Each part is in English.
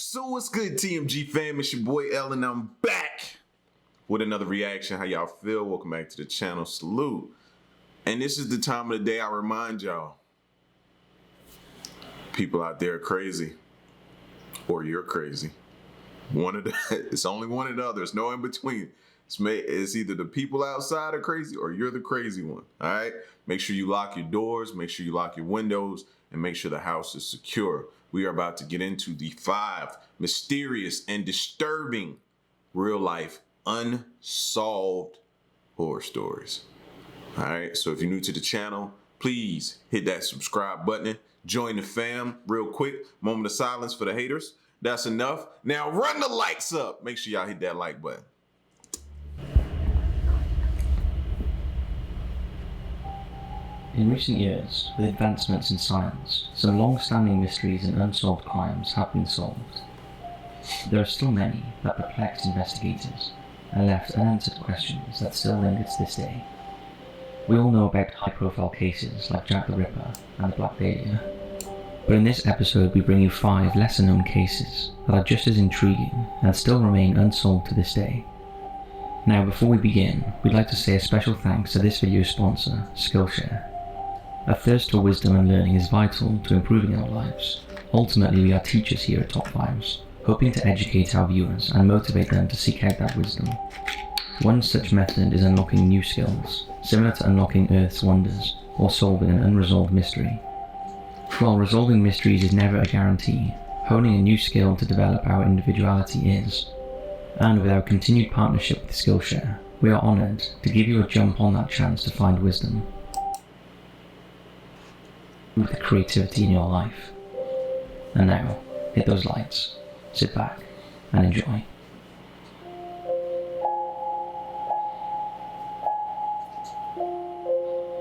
So what's good, TMG fam? It's your boy L, and I'm back with another reaction. How y'all feel? Welcome back to the channel. Salute. And this is the time of the day I remind y'all. People out there are crazy. Or you're crazy. It's only one or the other. It's no in between. It's either the people outside are crazy or you're the crazy one. All right? Make sure you lock your doors. Make sure you lock your windows. And make sure the house is secure. We are about to get into the 5 mysterious and disturbing real-life unsolved horror stories. All right? So if you're new to the channel, please hit that subscribe button. Join the fam real quick. Moment of silence for the haters. That's enough. Now run the lights up. Make sure y'all hit that like button. In recent years, with advancements in science, some long-standing mysteries and unsolved crimes have been solved. There are still many that perplex investigators and left unanswered questions that still linger to this day. We all know about high-profile cases like Jack the Ripper and the Black Dahlia, but in this episode we bring you 5 lesser-known cases that are just as intriguing and still remain unsolved to this day. Now, before we begin, we'd like to say a special thanks to this video's sponsor, Skillshare. A thirst for wisdom and learning is vital to improving our lives. Ultimately, we are teachers here at Top Fives, hoping to educate our viewers and motivate them to seek out that wisdom. One such method is unlocking new skills, similar to unlocking Earth's wonders or solving an unresolved mystery. While resolving mysteries is never a guarantee, honing a new skill to develop our individuality is. And with our continued partnership with Skillshare, we are honoured to give you a jump on that chance to find wisdom. With the creativity in your life. And now, hit those lights, sit back, and enjoy.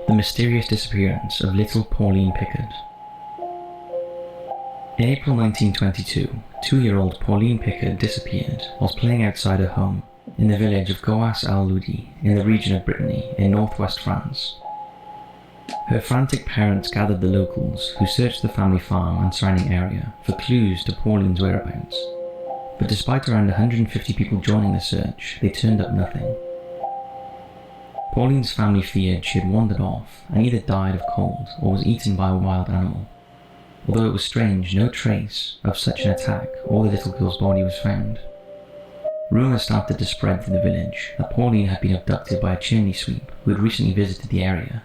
The mysterious disappearance of little Pauline Pickard. In April 1922, 2-year-old Pauline Pickard disappeared whilst playing outside her home in the village of Goas-al-Ludi in the region of Brittany in northwest France. Her frantic parents gathered the locals, who searched the family farm and surrounding area for clues to Pauline's whereabouts. But despite around 150 people joining the search, they turned up nothing. Pauline's family feared she had wandered off and either died of cold or was eaten by a wild animal. Although it was strange, no trace of such an attack or the little girl's body was found. Rumours started to spread through the village that Pauline had been abducted by a chimney sweep who had recently visited the area.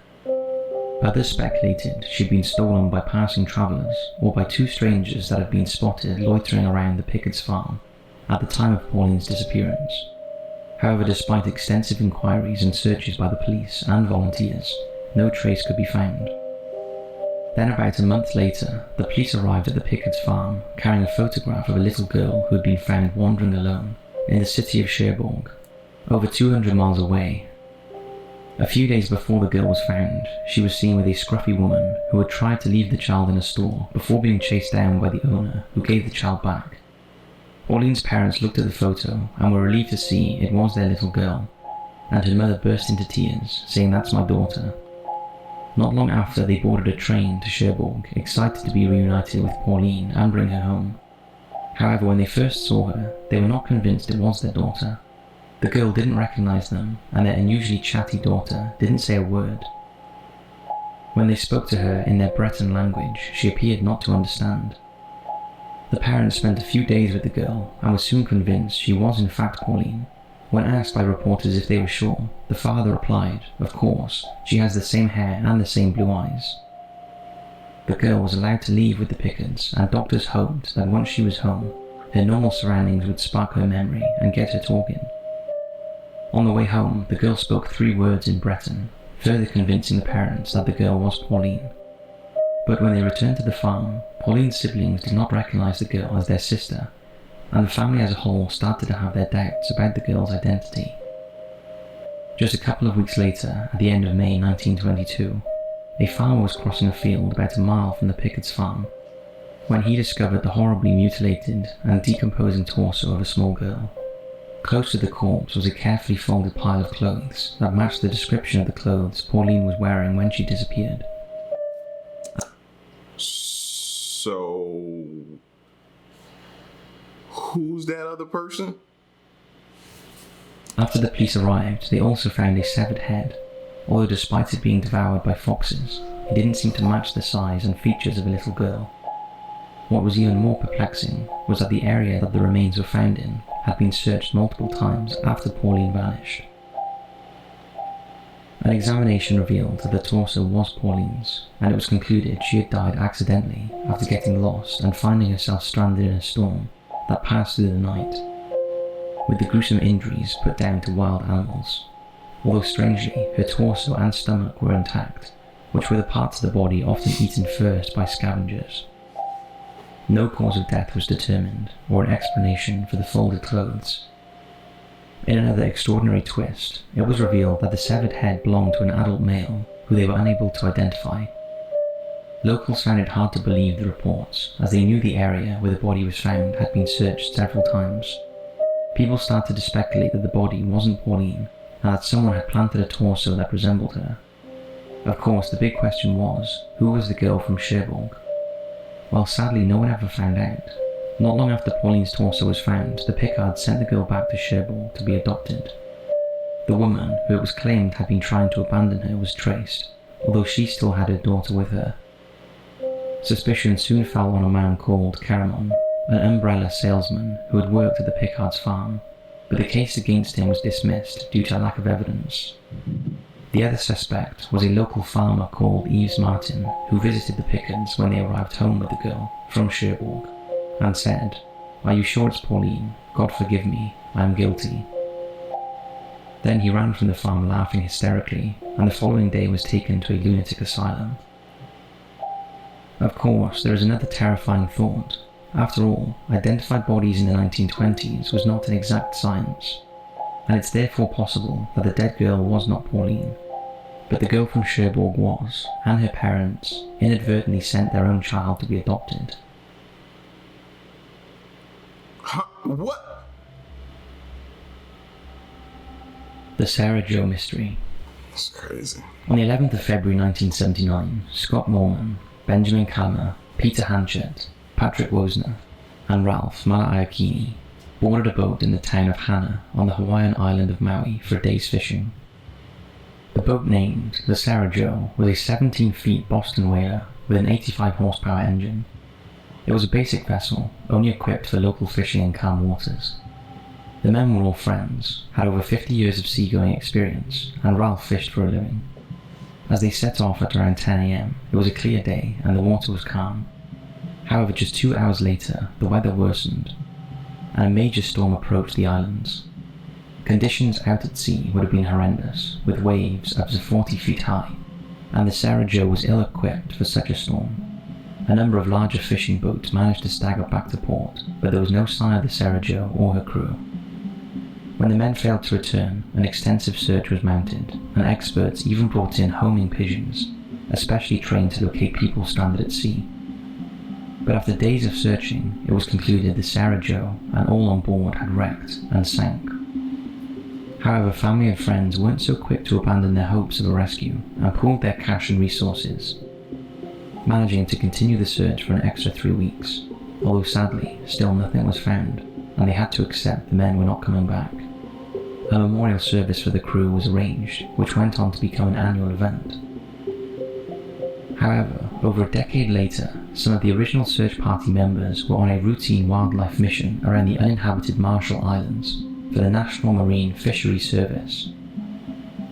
Others speculated she had been stolen by passing travellers or by 2 strangers that had been spotted loitering around the Pickard's farm at the time of Pauline's disappearance. However, despite extensive inquiries and searches by the police and volunteers, no trace could be found. Then about a month later, the police arrived at the Pickard's farm carrying a photograph of a little girl who had been found wandering alone in the city of Cherbourg, over 200 miles away. A few days before the girl was found, she was seen with a scruffy woman who had tried to leave the child in a store before being chased down by the owner, who gave the child back. Pauline's parents looked at the photo and were relieved to see it was their little girl, and her mother burst into tears, saying, "That's my daughter." Not long after, they boarded a train to Cherbourg, excited to be reunited with Pauline and bring her home. However, when they first saw her, they were not convinced it was their daughter. The girl didn't recognize them, and their unusually chatty daughter didn't say a word. When they spoke to her in their Breton language, she appeared not to understand. The parents spent a few days with the girl and were soon convinced she was in fact Pauline. When asked by reporters if they were sure, the father replied, "Of course, she has the same hair and the same blue eyes." The girl was allowed to leave with the Pickards, and doctors hoped that once she was home, her normal surroundings would spark her memory and get her talking. On the way home, the girl spoke 3 words in Breton, further convincing the parents that the girl was Pauline. But when they returned to the farm, Pauline's siblings did not recognize the girl as their sister, and the family as a whole started to have their doubts about the girl's identity. Just a couple of weeks later, at the end of May 1922, a farmer was crossing a field about a mile from the Pickard's farm, when he discovered the horribly mutilated and decomposing torso of a small girl. Close to the corpse was a carefully folded pile of clothes that matched the description of the clothes Pauline was wearing when she disappeared. So Who's that other person? After the police arrived, they also found a severed head, although despite it being devoured by foxes, it didn't seem to match the size and features of a little girl. What was even more perplexing was that the area that the remains were found in had been searched multiple times after Pauline vanished. An examination revealed that the torso was Pauline's, and it was concluded she had died accidentally after getting lost and finding herself stranded in a storm that passed through the night, with the gruesome injuries put down to wild animals. Although strangely, her torso and stomach were intact, which were the parts of the body often eaten first by scavengers. No cause of death was determined, or an explanation for the folded clothes. In another extraordinary twist, it was revealed that the severed head belonged to an adult male who they were unable to identify. Locals found it hard to believe the reports, as they knew the area where the body was found had been searched several times. People started to speculate that the body wasn't Pauline, and that someone had planted a torso that resembled her. Of course, the big question was, who was the girl from Cherbourg? Well, sadly, no one ever found out. Not long after Pauline's torso was found, the Pickard sent the girl back to Cherbourg to be adopted. The woman, who it was claimed had been trying to abandon her, was traced, although she still had her daughter with her. Suspicion soon fell on a man called Caramon, an umbrella salesman who had worked at the Pickard's farm, but the case against him was dismissed due to a lack of evidence. The other suspect was a local farmer called Yves Martin, who visited the Pickards when they arrived home with the girl from Cherbourg, and said, "Are you sure it's Pauline? God forgive me, I am guilty." Then he ran from the farm laughing hysterically, and the following day was taken to a lunatic asylum. Of course, there is another terrifying thought. After all, identified bodies in the 1920s was not an exact science, and it's therefore possible that the dead girl was not Pauline. But the girl from Cherbourg was, and her parents inadvertently sent their own child to be adopted. Huh? What? The Sarah Jo mystery. That's crazy. On the 11th of February 1979, Scott Mormon, Benjamin Kalmer, Peter Hanchett, Patrick Wozner, and Ralph Malaiakini boarded a boat in the town of Hana on the Hawaiian island of Maui for a day's fishing. The boat, named the Sarah Jo, was a 17-feet Boston whaler with an 85 horsepower engine. It was a basic vessel, only equipped for local fishing in calm waters. The men were all friends, had over 50 years of seagoing experience, and Ralph fished for a living. As they set off at around 10 a.m, it was a clear day and the water was calm. However, just 2 hours later, the weather worsened, and a major storm approached the islands. Conditions out at sea would have been horrendous, with waves up to 40 feet high, and the Sarah Jo was ill-equipped for such a storm. A number of larger fishing boats managed to stagger back to port, but there was no sign of the Sarah Jo or her crew. When the men failed to return, an extensive search was mounted, and experts even brought in homing pigeons, especially trained to locate people stranded at sea. But after days of searching, it was concluded the Sarah Jo and all on board had wrecked and sank. However, family and friends weren't so quick to abandon their hopes of a rescue and pooled their cash and resources, managing to continue the search for an extra 3 weeks, although sadly, still nothing was found, and they had to accept the men were not coming back. A memorial service for the crew was arranged, which went on to become an annual event. However, over a decade later, some of the original search party members were on a routine wildlife mission around the uninhabited Marshall Islands for the National Marine Fisheries Service.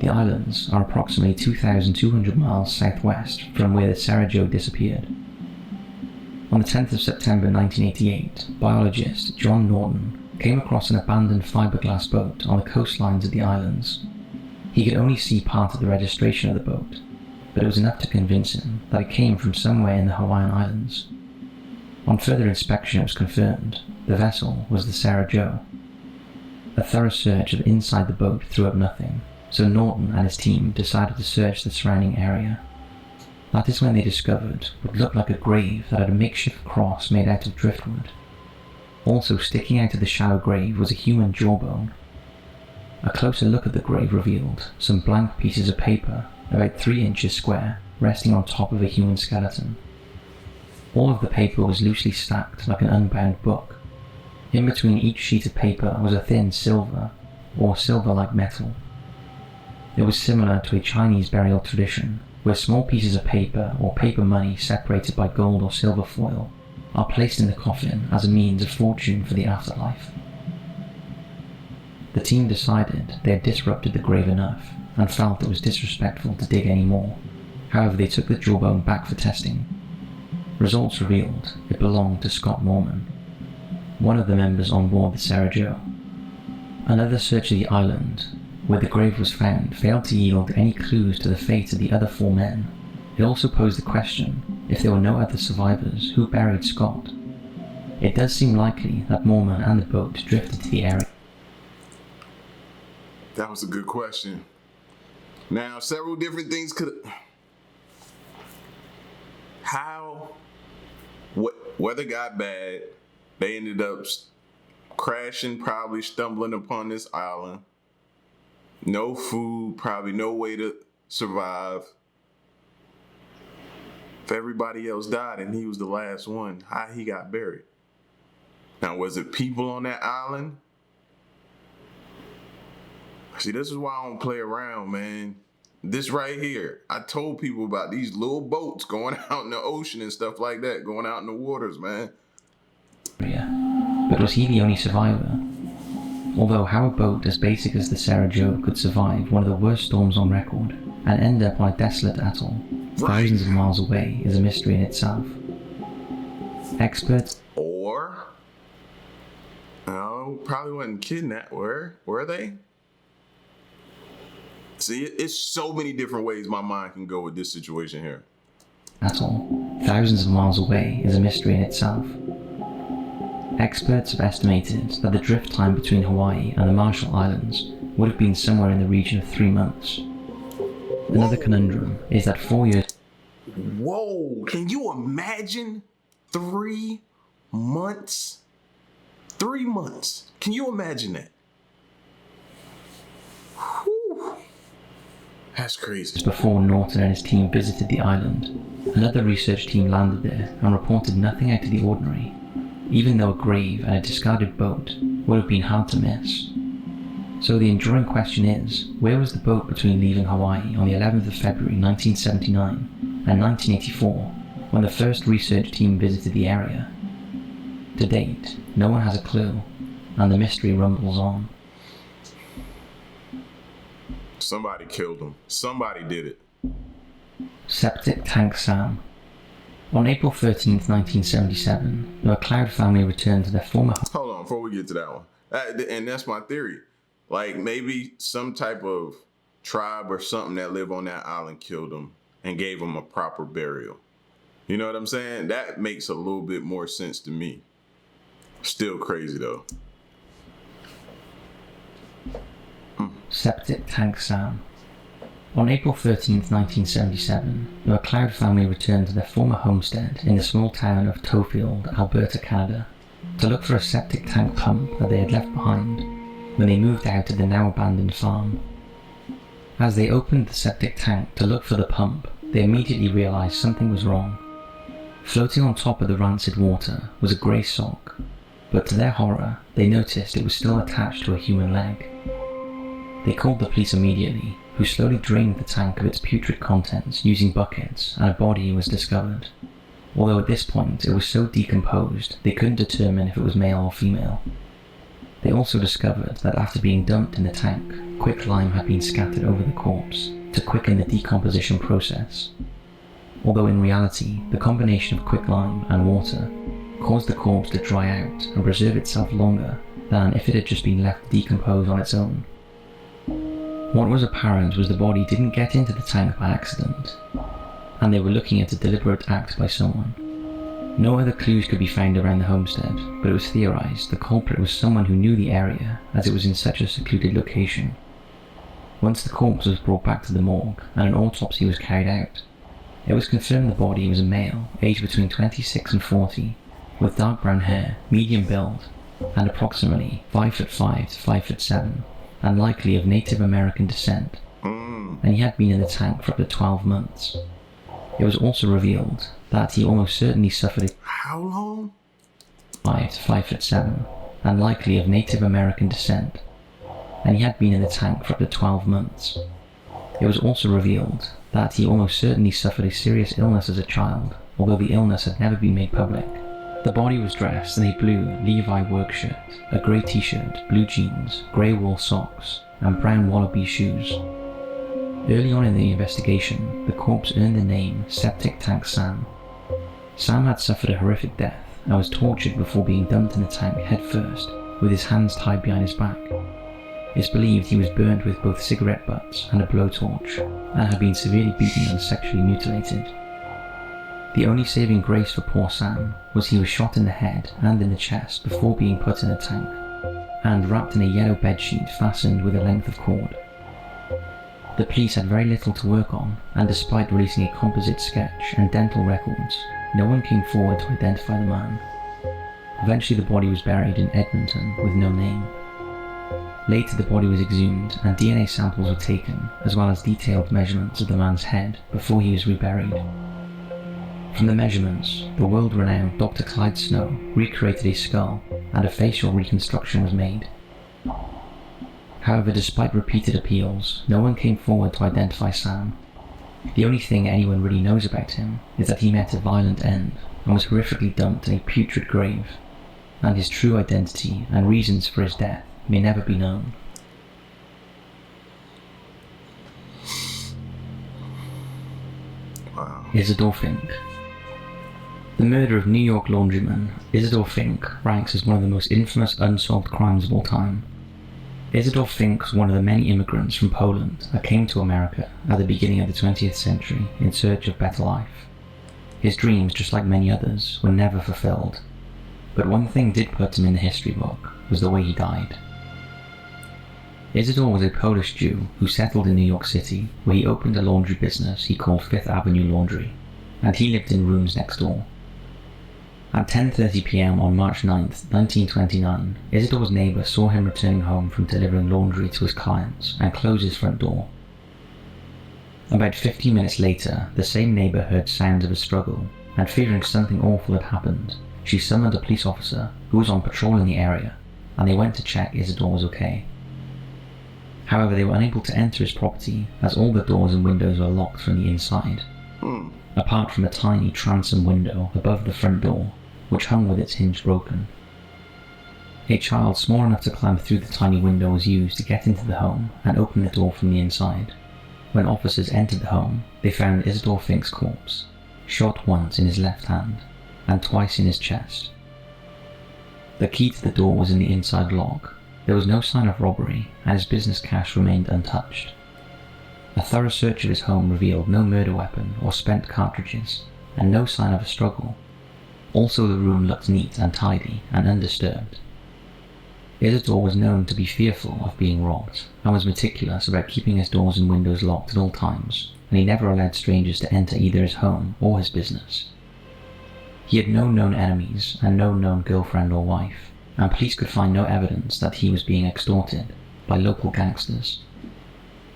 The islands are approximately 2,200 miles southwest from where the Sarah Jo disappeared. On the 10th of September 1988, biologist John Norton came across an abandoned fiberglass boat on the coastlines of the islands. He could only see part of the registration of the boat, but it was enough to convince him that it came from somewhere in the Hawaiian Islands. On further inspection, it was confirmed the vessel was the Sarah Jo. A thorough search of inside the boat threw up nothing, so Norton and his team decided to search the surrounding area. That is when they discovered what looked like a grave that had a makeshift cross made out of driftwood. Also sticking out of the shallow grave was a human jawbone. A closer look at the grave revealed some blank pieces of paper about 3 inches square resting on top of a human skeleton. All of the paper was loosely stacked like an unbound book. In between each sheet of paper was a thin silver, or silver-like metal. It was similar to a Chinese burial tradition, where small pieces of paper or paper money separated by gold or silver foil are placed in the coffin as a means of fortune for the afterlife. The team decided they had disrupted the grave enough and felt it was disrespectful to dig any more. However, they took the jawbone back for testing. Results revealed it belonged to Scott Mormon, one of the members on board the Sarah Joe. Another search of the island, where the grave was found, failed to yield any clues to the fate of the other 4 men. It also posed the question if there were no other survivors who buried Scott. It does seem likely that Mormon and the boat drifted to the area. That was a good question. Now, several different things could... How? Weather got bad. They ended up crashing, probably stumbling upon this island. No food, probably no way to survive. If everybody else died and he was the last one, how he got buried? Now, was it people on that island? See, this is why I don't play around, man. This right here, I told people about these little boats going out in the ocean and stuff like that, going out in the waters, man. But was he the only survivor? Although how a boat as basic as the Sarah Joe could survive one of the worst storms on record and end up on a desolate atoll thousands of miles away is a mystery in itself. Experts probably wasn't kidnapped. Were they? See, it's so many different ways my mind can go with this situation here. Atoll, thousands of miles away, is a mystery in itself. Experts have estimated that the drift time between Hawaii and the Marshall Islands would have been somewhere in the region of 3 months. Another conundrum is that 4 years... Whoa! Can you imagine 3 months? 3 months. Can you imagine that? Whew. That's crazy. Before Norton and his team visited the island, another research team landed there and reported nothing out of the ordinary, even though a grave and a discarded boat would have been hard to miss. So the enduring question is, where was the boat between leaving Hawaii on the 11th of February 1979 and 1984, when the first research team visited the area? To date, no one has a clue, and the mystery rumbles on. Somebody killed him. Somebody did it. Septic Tank Sam. On April 13th, 1977, the McLeod family returned to their former home. Hold on, before we get to that one. And that's my theory. Like, maybe some type of tribe or something that live on that island killed them and gave them a proper burial. You know what I'm saying? That makes a little bit more sense to me. Still crazy, though. Septic Tank Sam. On April 13th, 1977, the McLeod family returned to their former homestead in the small town of Tofield, Alberta, Canada, to look for a septic tank pump that they had left behind when they moved out of the now abandoned farm. As they opened the septic tank to look for the pump, they immediately realized something was wrong. Floating on top of the rancid water was a grey sock, but to their horror, they noticed it was still attached to a human leg. They called the police immediately, who slowly drained the tank of its putrid contents using buckets, and a body was discovered. Although at this point it was so decomposed they couldn't determine if it was male or female. They also discovered that after being dumped in the tank, quicklime had been scattered over the corpse to quicken the decomposition process. Although in reality, the combination of quicklime and water caused the corpse to dry out and preserve itself longer than if it had just been left to decompose on its own. What was apparent was the body didn't get into the tank by accident, and they were looking at a deliberate act by someone. No other clues could be found around the homestead, but it was theorized the culprit was someone who knew the area as it was in such a secluded location. Once the corpse was brought back to the morgue and an autopsy was carried out, it was confirmed the body was a male aged between 26 and 40, with dark brown hair, medium build, and approximately 5'5" to 5'7", and likely of Native American descent, and he had been in the tank for up to 12 months. It was also revealed that he almost certainly suffered How long? 5 to 5'7", and likely of Native American descent, and he had been in the tank for up to 12 months. It was also revealed that he almost certainly suffered a serious illness as a child, although the illness had never been made public. The body was dressed in a blue Levi work shirt, a grey t-shirt, blue jeans, grey wool socks, and brown wallaby shoes. Early on in the investigation, the corpse earned the name Septic Tank Sam. Sam had suffered a horrific death and was tortured before being dumped in the tank headfirst, with his hands tied behind his back. It's believed he was burned with both cigarette butts and a blowtorch, and had been severely beaten and sexually mutilated. The only saving grace for poor Sam was he was shot in the head and in the chest before being put in a tank, and wrapped in a yellow bedsheet fastened with a length of cord. The police had very little to work on, and despite releasing a composite sketch and dental records, no one came forward to identify the man. Eventually the body was buried in Edmonton with no name. Later the body was exhumed and DNA samples were taken, as well as detailed measurements of the man's head before he was reburied. From the measurements, the world-renowned Dr. Clyde Snow recreated a skull and a facial reconstruction was made. However, despite repeated appeals, no one came forward to identify Sam. The only thing anyone really knows about him is that he met a violent end and was horrifically dumped in a putrid grave, and his true identity and reasons for his death may never be known. Wow. Isidore Fink. The murder of New York laundryman Isidore Fink ranks as one of the most infamous unsolved crimes of all time. Isidore Fink was one of the many immigrants from Poland that came to America at the beginning of the 20th century in search of better life. His dreams, just like many others, were never fulfilled. But one thing did put him in the history book, was the way he died. Isidore was a Polish Jew who settled in New York City, where he opened a laundry business he called Fifth Avenue Laundry, and he lived in rooms next door. At 10:30 p.m. on March 9, 1929, Isidore's neighbour saw him returning home from delivering laundry to his clients and closed his front door. About 15 minutes later, the same neighbour heard sounds of a struggle, and fearing something awful had happened, she summoned a police officer who was on patrol in the area, and they went to check Isidore was okay. However, they were unable to enter his property as all the doors and windows were locked from the inside, apart from a tiny transom window above the front door, which hung with its hinge broken. A child small enough to climb through the tiny window was used to get into the home and open the door from the inside. When officers entered the home, they found Isidore Fink's corpse, shot once in his left hand and twice in his chest. The key to the door was in the inside lock. There was no sign of robbery, and his business cash remained untouched. A thorough search of his home revealed no murder weapon or spent cartridges, and no sign of a struggle. Also, the room looked neat and tidy and undisturbed. Isidore was known to be fearful of being robbed, and was meticulous about keeping his doors and windows locked at all times, and he never allowed strangers to enter either his home or his business. He had no known enemies and no known girlfriend or wife, and police could find no evidence that he was being extorted by local gangsters.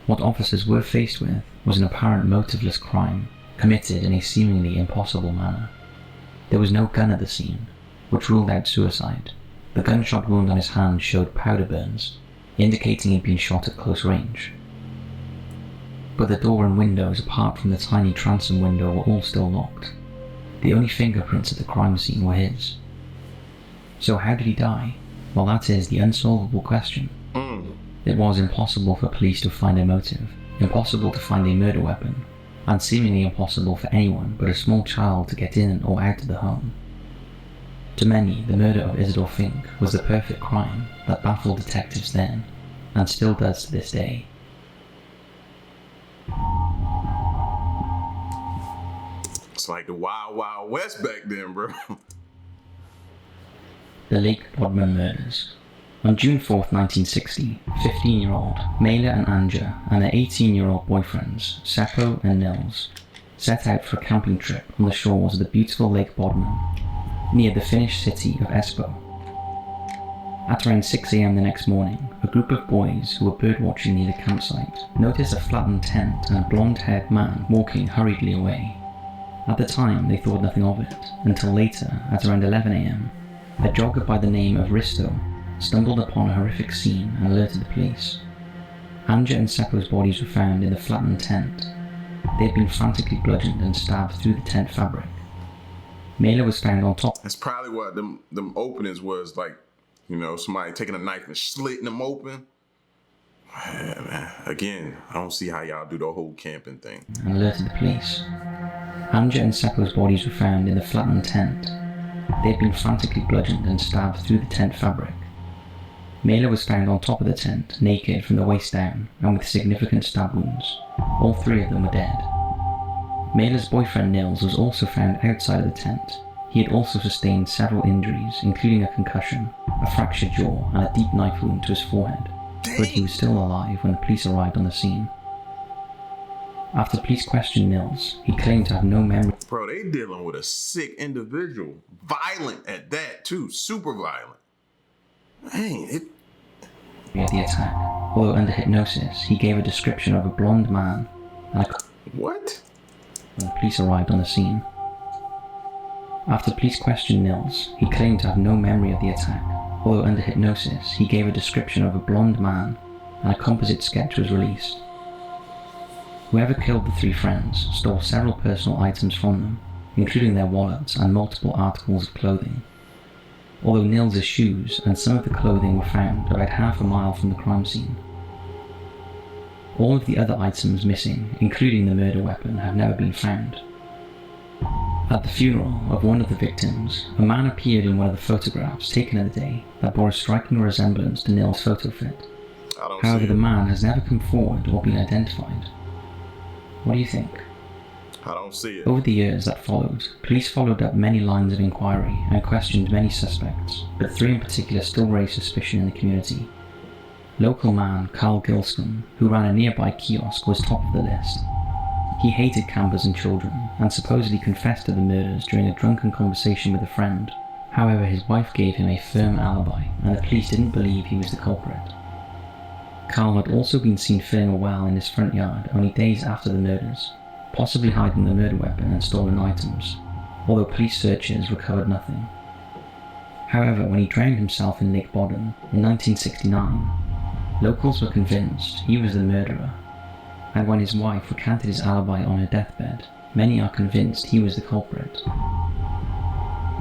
What officers were faced with was an apparent motiveless crime, committed in a seemingly impossible manner. There was no gun at the scene, which ruled out suicide. The gunshot wound on his hand showed powder burns, indicating he'd been shot at close range. But the door and windows apart from the tiny transom window were all still locked. The only fingerprints at the crime scene were his. So how did he die? Well, that is the unsolvable question. It was impossible for police to find a motive, impossible to find a murder weapon, and seemingly impossible for anyone but a small child to get in or out of the home. To many, the murder of Isidore Fink was the perfect crime that baffled detectives then, and still does to this day. It's like the Wild Wild West back then, bro. The Lake Bodman Murders. On June 4th, 1960, 15-year-old Mela and Anja and their 18-year-old boyfriends, Seppo and Nils, set out for a camping trip on the shores of the beautiful Lake Bodman, near the Finnish city of Espoo. At around 6 a.m. the next morning, a group of boys who were birdwatching near the campsite noticed a flattened tent and a blonde-haired man walking hurriedly away. At the time, they thought nothing of it, until later, at around 11 a.m., a jogger by the name of Risto stumbled upon a horrific scene and alerted the police. Anja and Seppo's bodies were found in the flattened tent. They had been frantically bludgeoned and stabbed through the tent fabric. Mela was found on top. That's probably what them openings was like, you know, somebody taking a knife and slitting them open. Man, again, I don't see how y'all do the whole camping thing. And alerted the police. Anja and Seppo's bodies were found in the flattened tent. They had been frantically bludgeoned and stabbed through the tent fabric. Mela was found on top of the tent, naked from the waist down, and with significant stab wounds. All three of them were dead. Mela's boyfriend Nils was also found outside of the tent. He had also sustained several injuries, including a concussion, a fractured jaw, and a deep knife wound to his forehead. But he was still alive when the police arrived on the scene. After police questioned Nils, he claimed to have no memory. Bro, they dealing with a sick individual. Violent at that, too. Super violent. Dang, of the attack, although under hypnosis, he gave a description of a blonde man and What? when the police arrived on the scene. After police questioned Nils, he claimed to have no memory of the attack, although under hypnosis, he gave a description of a blonde man and a composite sketch was released. Whoever killed the three friends stole several personal items from them, including their wallets and multiple articles of clothing. Although Nils' shoes and some of the clothing were found about half a mile from the crime scene. All of the other items missing, including the murder weapon, have never been found. At the funeral of one of the victims, a man appeared in one of the photographs taken of the day that bore a striking resemblance to Nils' photo fit. However, the man has never come forward or been identified. What do you think? I don't see it. Over the years that followed, police followed up many lines of inquiry and questioned many suspects, but three in particular still raised suspicion in the community. Local man Carl Gilscombe, who ran a nearby kiosk, was top of the list. He hated campers and children, and supposedly confessed to the murders during a drunken conversation with a friend. However, his wife gave him a firm alibi, and the police didn't believe he was the culprit. Carl had also been seen filling a well in his front yard only days after the murders, possibly hiding the murder weapon and stolen items, although police searches recovered nothing. However, when he drowned himself in Lake Bodden in 1969, locals were convinced he was the murderer, and when his wife recanted his alibi on her deathbed, many are convinced he was the culprit.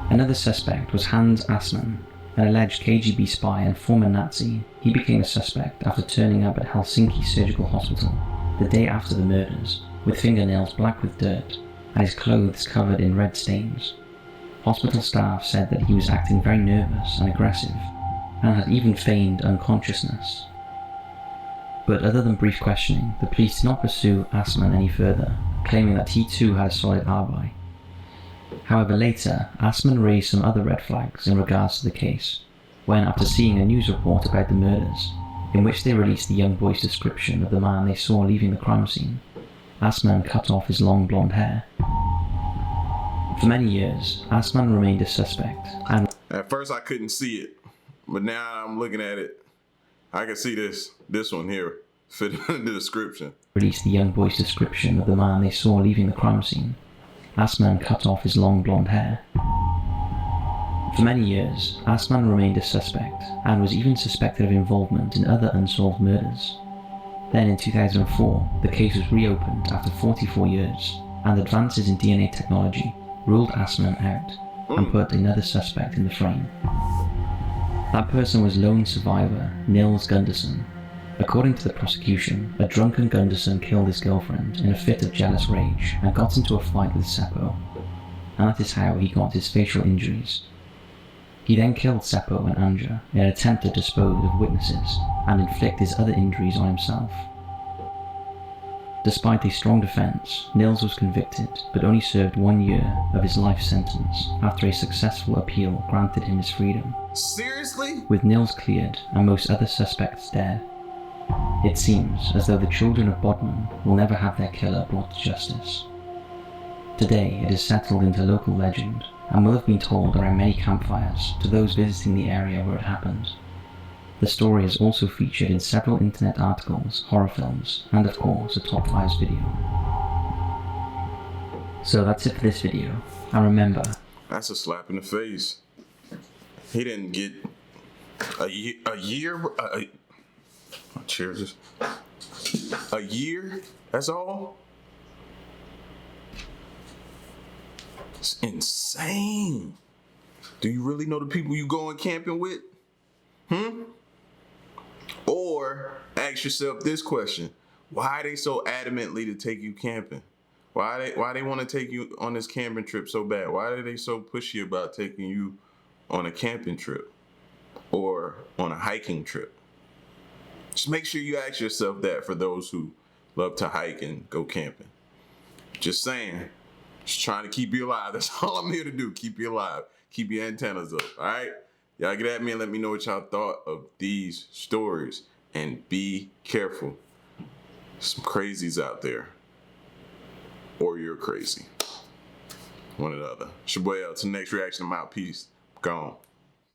Another suspect was Hans Assmann, an alleged KGB spy and former Nazi. He became a suspect after turning up at Helsinki Surgical Hospital the day after the murders, with fingernails black with dirt, and his clothes covered in red stains. Hospital staff said that he was acting very nervous and aggressive, and had even feigned unconsciousness. But other than brief questioning, the police did not pursue Assmann any further, claiming that he too had a solid alibi. However, later, Assmann raised some other red flags in regards to the case, when, after seeing a news report about the murders, in which they released the young boy's description of the man they saw leaving the crime scene, Assmann cut off his long blonde hair. For many years, Assmann remained a suspect, and at first I couldn't see it, but now I'm looking at it. I can see this one here fit in the description. Released the young boy's description of the man they saw leaving the crime scene. Assmann cut off his long blonde hair. For many years, Assmann remained a suspect, and was even suspected of involvement in other unsolved murders. Then in 2004, the case was reopened after 44 years, and advances in DNA technology ruled Assmann out and put another suspect in the frame. That person was lone survivor Nils Gunderson. According to the prosecution, a drunken Gunderson killed his girlfriend in a fit of jealous rage and got into a fight with Seppo, and that is how he got his facial injuries. He then killed Seppo and Anja in an attempt to dispose of witnesses and inflict his other injuries on himself. Despite a strong defense, Nils was convicted but only served 1 year of his life sentence after a successful appeal granted him his freedom. Seriously? With Nils cleared and most other suspects dead, it seems as though the children of Bodmin will never have their killer brought to justice. Today it is settled into local legend and will have been told around many campfires to those visiting the area where it happened. The story is also featured in several internet articles, horror films, and of course a top 5 video. So that's it for this video, and remember, that's a slap in the face. He didn't get A year. Cheers. A year. That's all. It's insane. Do you really know the people you going camping with? Or ask yourself this question: why are they so adamantly to take you camping? Why they want to take you on this camping trip so bad? Why are they so pushy about taking you on a camping trip or on a hiking trip? Just make sure you ask yourself that for those who love to hike and go camping. Just saying. Just trying to keep you alive. That's all I'm here to do. Keep you alive. Keep your antennas up. All right? Y'all get at me and let me know what y'all thought of these stories. And be careful. Some crazies out there. Or you're crazy. One or the other. It's your boy L. Till the next reaction, I'm out. Peace. Gone.